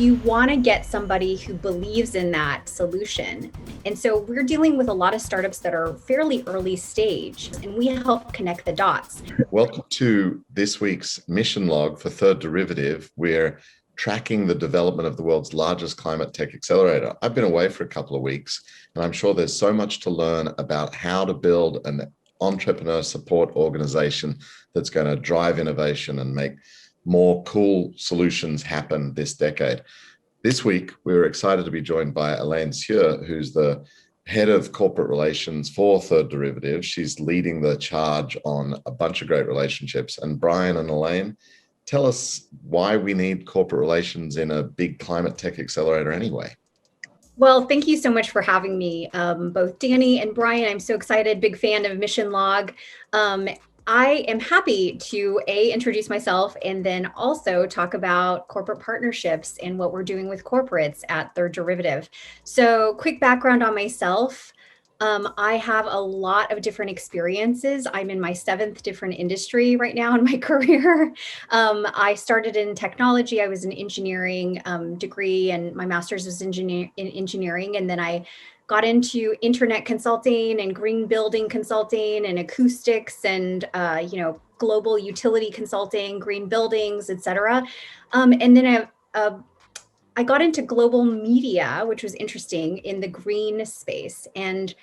you want to get somebody who believes in that solution. And so we're dealing with a lot of startups that are fairly early stage, and we help connect the dots. Welcome to this week's Mission Log for Third Derivative. We're tracking the development of the world's largest climate tech accelerator. I've been away for a couple of weeks, and I'm sure there's so much to learn about how to build an entrepreneur support organization that's going to drive innovation and make more cool solutions happen this decade. This week, we were excited to be joined by Elaine Hsieh, who's the head of corporate relations for Third Derivative. She's leading the charge on a bunch of great relationships. And Bryan and Elaine, tell us why we need corporate relations in a big climate tech accelerator anyway. Well, thank you so much for having me, both Danny and Bryan. I'm so excited, big fan of Mission Log. I am happy to introduce myself and then also talk about corporate partnerships and what we're doing with corporates at Third Derivative. So quick background on myself. I have a lot of different experiences. I'm in my 7th different industry right now in my career. I started in technology. I was an engineering degree, and my master's was in engineering. And then I got into internet consulting and green building consulting and acoustics and global utility consulting, green buildings, et cetera. And then I got into global media, which was interesting in the green space. And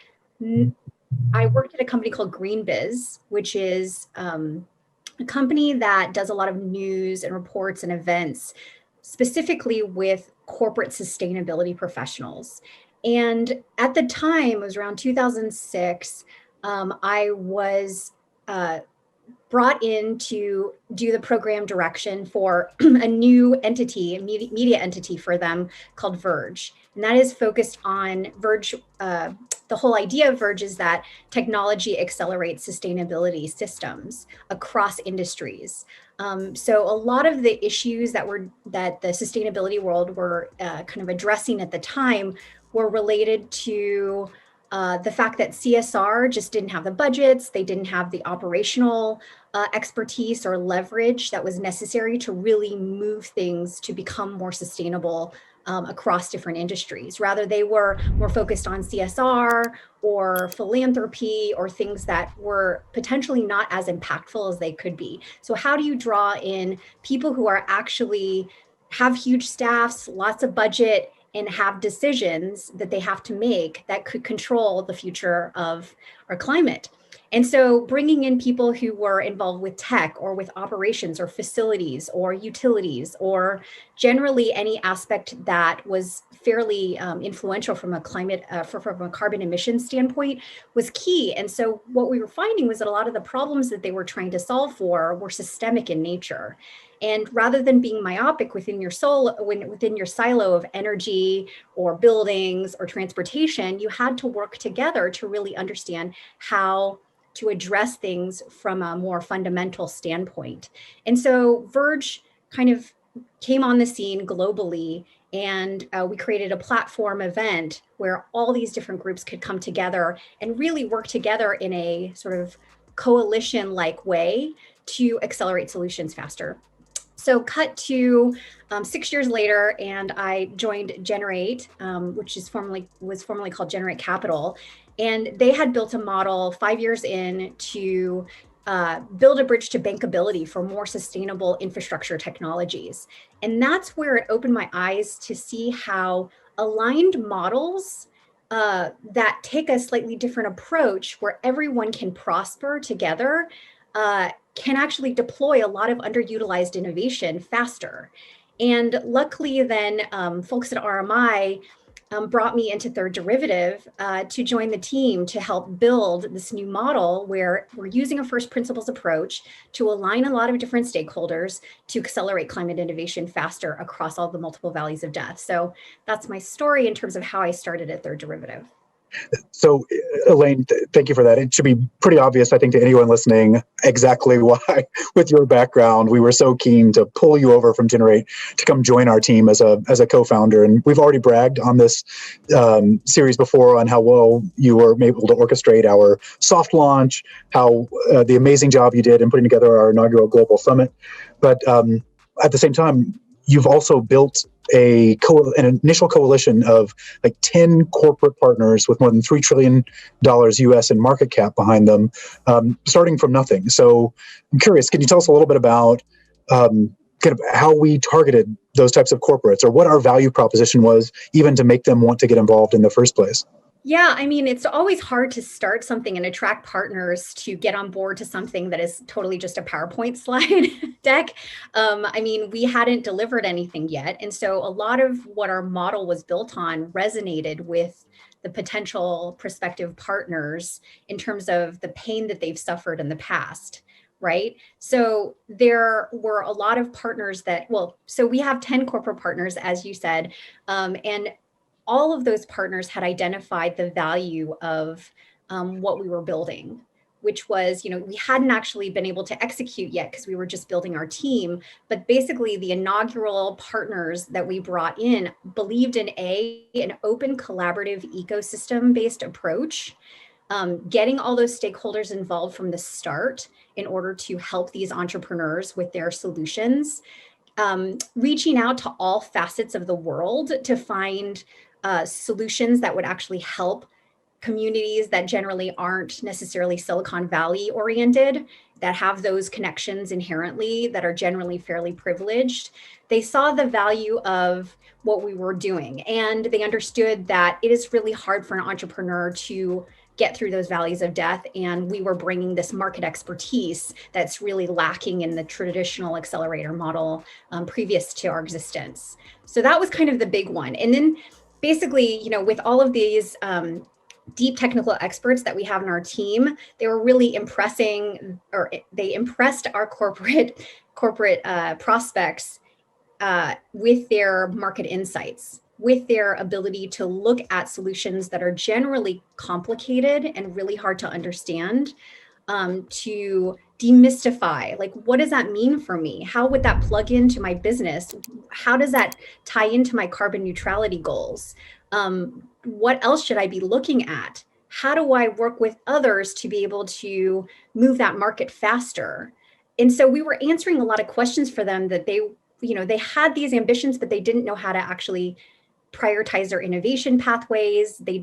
I worked at a company called GreenBiz, which is a company that does a lot of news and reports and events, specifically with corporate sustainability professionals. And at the time, it was around 2006, I was brought in to do the program direction for a new entity, a media entity for them called Verge. And that is focused on Verge. The whole idea of Verge is that technology accelerates sustainability systems across industries. So a lot of the issues that the sustainability world were kind of addressing at the time were related to the fact that CSR just didn't have the budgets, they didn't have the operational expertise or leverage that was necessary to really move things to become more sustainable across different industries. Rather, they were more focused on CSR or philanthropy or things that were potentially not as impactful as they could be. So how do you draw in people who are actually have huge staffs, lots of budget, and have decisions that they have to make that could control the future of our climate? And so bringing in people who were involved with tech or with operations or facilities or utilities or generally any aspect that was fairly influential from a climate, from a carbon emission standpoint was key. And so what we were finding was that a lot of the problems that they were trying to solve for were systemic in nature. And rather than being myopic within your silo of energy or buildings or transportation, you had to work together to really understand how to address things from a more fundamental standpoint. And so Verge kind of came on the scene globally, and we created a platform event where all these different groups could come together and really work together in a sort of coalition-like way to accelerate solutions faster. So cut to 6 years later, and I joined Generate, which was formerly called Generate Capital. And they had built a model 5 years in to build a bridge to bankability for more sustainable infrastructure technologies. And that's where it opened my eyes to see how aligned models that take a slightly different approach where everyone can prosper together can actually deploy a lot of underutilized innovation faster. And luckily then folks at RMI brought me into Third Derivative to join the team to help build this new model where we're using a first principles approach to align a lot of different stakeholders to accelerate climate innovation faster across all the multiple valleys of death. So that's my story in terms of how I started at Third Derivative. So, Elaine, thank you for that. It should be pretty obvious, I think, to anyone listening exactly why, with your background, we were so keen to pull you over from Generate to come join our team as a co-founder. And we've already bragged on this series before on how well you were able to orchestrate our soft launch, how the amazing job you did in putting together our inaugural global summit. But at the same time, you've also built an initial coalition of like 10 corporate partners with more than $3 trillion US in market cap behind them, starting from nothing. So I'm curious, can you tell us a little bit about kind of how we targeted those types of corporates, or what our value proposition was even to make them want to get involved in the first place? Yeah, I mean, it's always hard to start something and attract partners to get on board to something that is totally just a PowerPoint slide deck. I mean, we hadn't delivered anything yet. And so a lot of what our model was built on resonated with the potential prospective partners in terms of the pain that they've suffered in the past. Right. So there were a lot of partners so we have 10 corporate partners, as you said, and all of those partners had identified the value of what we were building, which was, we hadn't actually been able to execute yet because we were just building our team. But basically, the inaugural partners that we brought in believed in an open, collaborative, ecosystem-based approach, getting all those stakeholders involved from the start in order to help these entrepreneurs with their solutions, reaching out to all facets of the world to find solutions that would actually help communities that generally aren't necessarily Silicon Valley oriented, that have those connections inherently, that are generally fairly privileged. They saw the value of what we were doing, and they understood that it is really hard for an entrepreneur to get through those valleys of death. And we were bringing this market expertise that's really lacking in the traditional accelerator model previous to our existence. So that was kind of the big one. And then basically, with all of these deep technical experts that we have in our team, they were really they impressed our corporate prospects with their market insights, with their ability to look at solutions that are generally complicated and really hard to understand, to demystify, like, what does that mean for me? How would that plug into my business? How does that tie into my carbon neutrality goals? What else should I be looking at? How do I work with others to be able to move that market faster? And so we were answering a lot of questions for them that they had these ambitions, but they didn't know how to actually prioritize their innovation pathways. They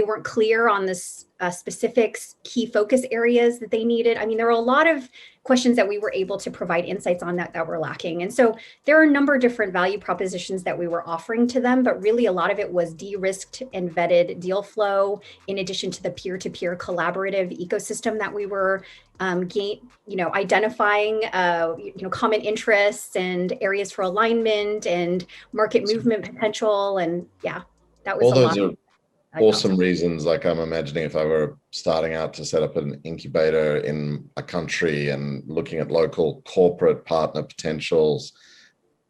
weren't clear on this specific key focus areas that they needed. I mean, there were a lot of questions that we were able to provide insights on that were lacking. And so there are a number of different value propositions that we were offering to them, but really a lot of it was de-risked and vetted deal flow, in addition to the peer-to-peer collaborative ecosystem that we were identifying, common interests and areas for alignment and market movement potential. And yeah, that was all a those lot. are awesome reasons. Like, I'm imagining if I were starting out to set up an incubator in a country and looking at local corporate partner potentials,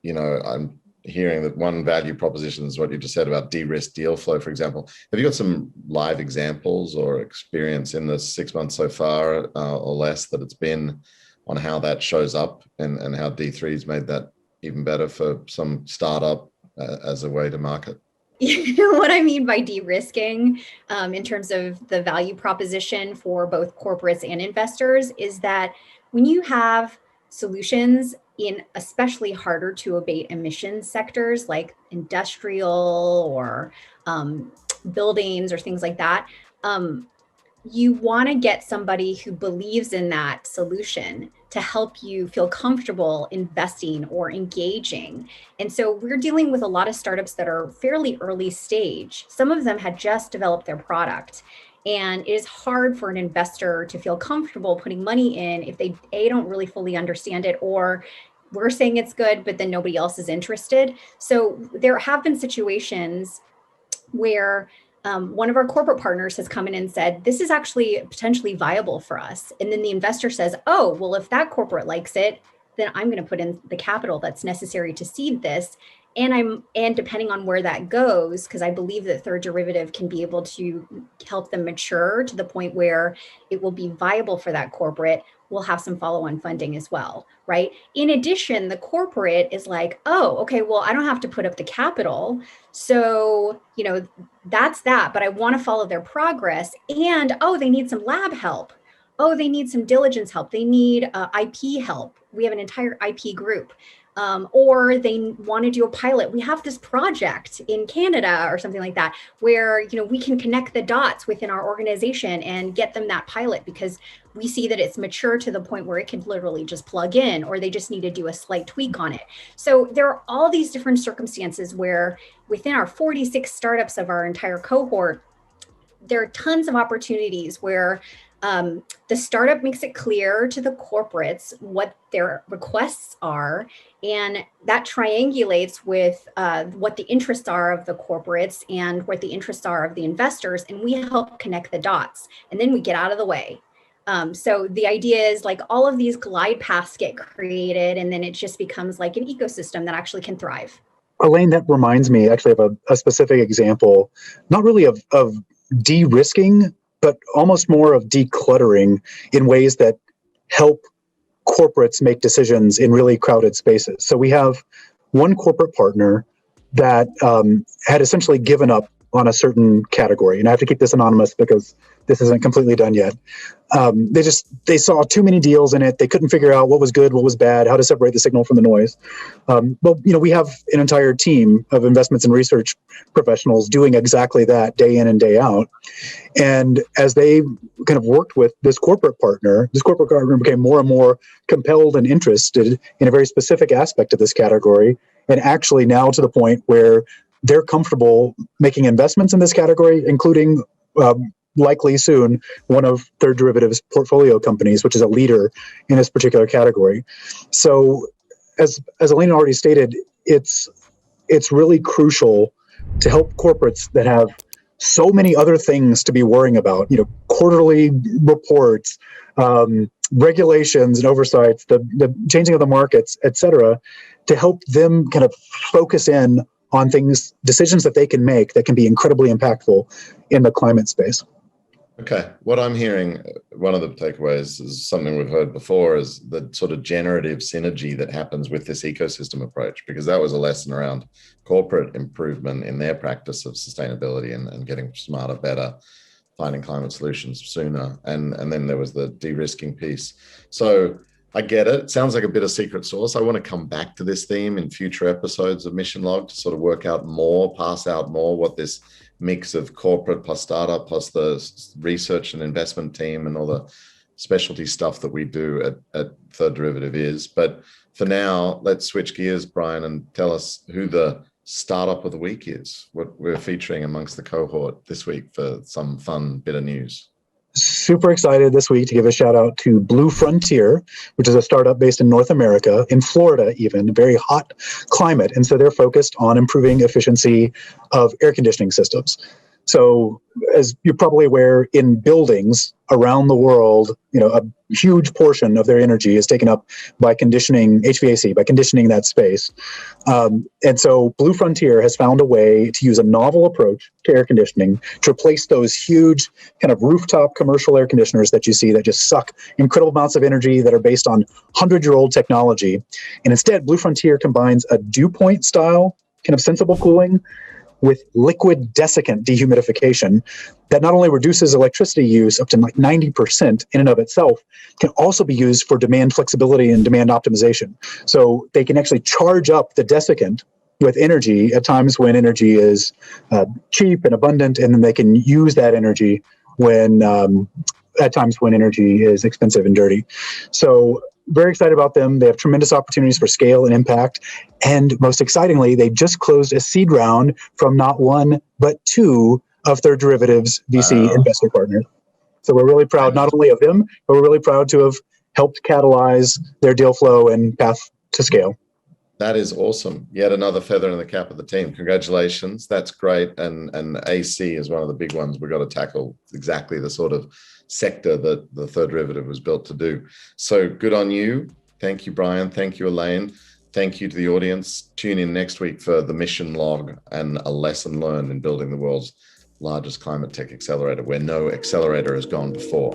I'm hearing that one value proposition is what you just said about de-risk deal flow, for example. Have you got some live examples or experience in the 6 months so far or less that it's been on how that shows up and how D3's made that even better for some startup as a way to market? You know what I mean by de-risking in terms of the value proposition for both corporates and investors is that when you have solutions in especially harder to abate emissions sectors like industrial or buildings or things like that, you want to get somebody who believes in that solution to help you feel comfortable investing or engaging. And so we're dealing with a lot of startups that are fairly early stage. Some of them had just developed their product. And it is hard for an investor to feel comfortable putting money in if they don't really fully understand it, or we're saying it's good, but then nobody else is interested. So there have been situations where one of our corporate partners has come in and said, this is actually potentially viable for us. And then the investor says, oh, well, if that corporate likes it, then I'm going to put in the capital that's necessary to seed this. And depending on where that goes, because I believe that third derivative can be able to help them mature to the point where it will be viable for that corporate, we'll have some follow-on funding as well, right? In addition, the corporate is like, oh, okay, well, I don't have to put up the capital. So, that's that, but I want to follow their progress. And, oh, they need some lab help. Oh, they need some diligence help. They need IP help. We have an entire IP group. or they want to do a pilot. We have this project in Canada or something like that, where, we can connect the dots within our organization and get them that pilot because we see that it's mature to the point where it can literally just plug in, or they just need to do a slight tweak on it. So there are all these different circumstances where within our 46 startups of our entire cohort, there are tons of opportunities where the startup makes it clear to the corporates what their requests are, and that triangulates with what the interests are of the corporates and what the interests are of the investors, and we help connect the dots, and then we get out of the way. So the idea is like all of these glide paths get created, and then it just becomes like an ecosystem that actually can thrive. Elaine, that reminds me actually of a specific example, not really of de-risking, but almost more of decluttering in ways that help corporates make decisions in really crowded spaces. So we have one corporate partner that had essentially given up on a certain category, and I have to keep this anonymous because this isn't completely done yet. They saw too many deals in it. They couldn't figure out what was good, what was bad, how to separate the signal from the noise. But we have an entire team of investments and research professionals doing exactly that day in and day out. And as they kind of worked with this corporate partner became more and more compelled and interested in a very specific aspect of this category, and actually now to the point where they're comfortable making investments in this category, including likely soon one of Third Derivative's portfolio companies, which is a leader in this particular category. So as Elaine already stated, it's really crucial to help corporates that have so many other things to be worrying about, quarterly reports, regulations and oversights, the changing of the markets, et cetera, to help them kind of focus in on decisions that they can make that can be incredibly impactful in the climate space. Okay. What I'm hearing, one of the takeaways is something we've heard before, is the sort of generative synergy that happens with this ecosystem approach, because that was a lesson around corporate improvement in their practice of sustainability and getting smarter, better, finding climate solutions sooner. And then there was the de-risking piece. So I get it. It sounds like a bit of secret sauce. I want to come back to this theme in future episodes of Mission Log to sort of work out more, pass out more what this mix of corporate plus startup plus the research and investment team and all the specialty stuff that we do at Third Derivative is. But for now, let's switch gears, Bryan, and tell us who the startup of the week is, what we're featuring amongst the cohort this week for some fun bit of news. Super excited this week to give a shout out to Blue Frontier, which is a startup based in North America, in Florida even, a very hot climate. And so they're focused on improving efficiency of air conditioning systems. So as you're probably aware, in buildings around the world, a huge portion of their energy is taken up by conditioning HVAC, by conditioning that space. And so Blue Frontier has found a way to use a novel approach to air conditioning to replace those huge kind of rooftop commercial air conditioners that you see that just suck incredible amounts of energy, that are based on 100-year-old technology. And instead, Blue Frontier combines a dew point style kind of sensible cooling with liquid desiccant dehumidification that not only reduces electricity use up to like 90% in and of itself, can also be used for demand flexibility and demand optimization. So they can actually charge up the desiccant with energy at times when energy is cheap and abundant, and then they can use that energy when at times when energy is expensive and dirty. So very excited about them. They have tremendous opportunities for scale and impact. And most excitingly, they just closed a seed round from not one, but two of Third Derivative's VC investor partners. So we're really proud not only of them, but we're really proud to have helped catalyze their deal flow and path to scale. That is awesome. Yet another feather in the cap of the team. Congratulations. That's great. And AC is one of the big ones we've got to tackle, exactly the sort of sector that the Third Derivative was built to do. So good on you. Thank you, Bryan. Thank you, Elaine. Thank you to the audience. Tune in next week for the Mission Log and a lesson learned in building the world's largest climate tech accelerator, where no accelerator has gone before.